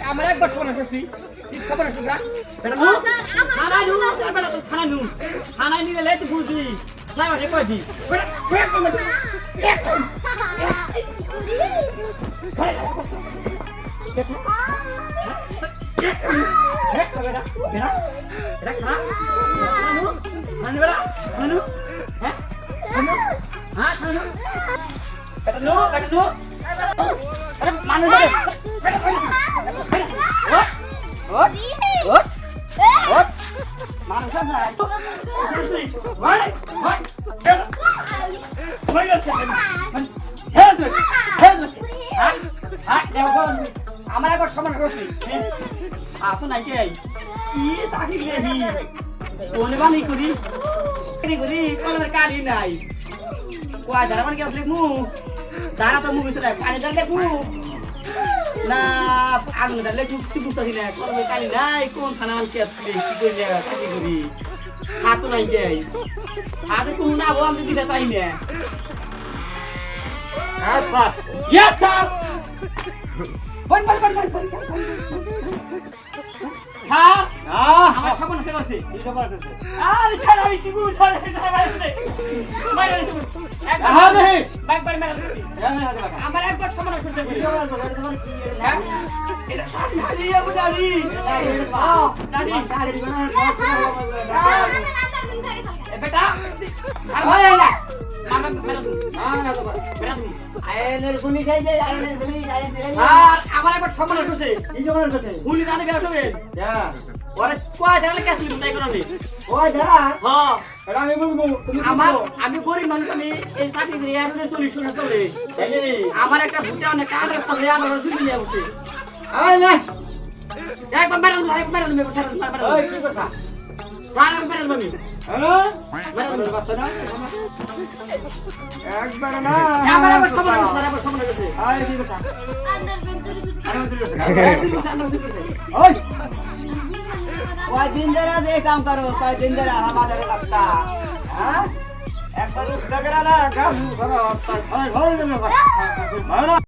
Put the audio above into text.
আমার একবার শোনা করছি কি খবর আছে না বেটা ও স্যার খানা নু বেটা তো খানা নু খানা নিলে লেট বুঝি নাই মাঝে কই দি বেটা আমার একবার সমান করছি আপু নাই কে কি চাকরি লেহি কোনে বানি করি কলমের কালি নাই কয় ধারা মানে কেউ লিখমু ধারা তো মুভি চলে কালি দাঁড় লিখমু না আগুন দাঁড় লিখমু কি বুঝতেছি না কলমের কালি নাই কোন খানা কে কি করি চাকরি করি হাত নাই কে হাতে কোন না বল আমি দিতে পাই না হ্যাঁ স্যার ইয়েস স্যার বল স্যার আমার সবন ফেলছে কি খবর আছে আরে স্যার আমি কি বুঝ স্যার মাইরে হ্যাঁ রে বাইক বাড়ি মেরা আমার একবার সমান করতে কি খবর আছে এটা স্যার খালিয়া বুঝালি দাদি বেটা ভাই না মামা মেরা না তো মেরা আয়নের গুলি খাই যায় আয়নের গুলি আর আমার একবার সমান করছে কি খবর আছে গুলি জানে বেসবে হ্যাঁ ওরে কয় ধরে কাছে তাই কোন নেই ওই ধরা হ্যাঁ এটা আমি বলবো তুমি আমার আমি গরিব মানুষ আমি এই চাকরি দিয়ে এমনি সলিউশন চলে জানি আমার একটা ভুটা অনেক কাজের পথে আমার জুড়ে নিয়ে বসে আয় না একবার মেরে মে বসার মার ওই কি কথা তারা মেরে আমি হ্যালো মেরে বাচ্চা না একবার না আমার আবার সমান গেছে আয় কি কথা আন্ডার বেঞ্চুরি ওই दिन दे रहा दे काम करो कोई दिन दे रहा हमारे लगता हां एक बार उठ करा ना काम करो घर में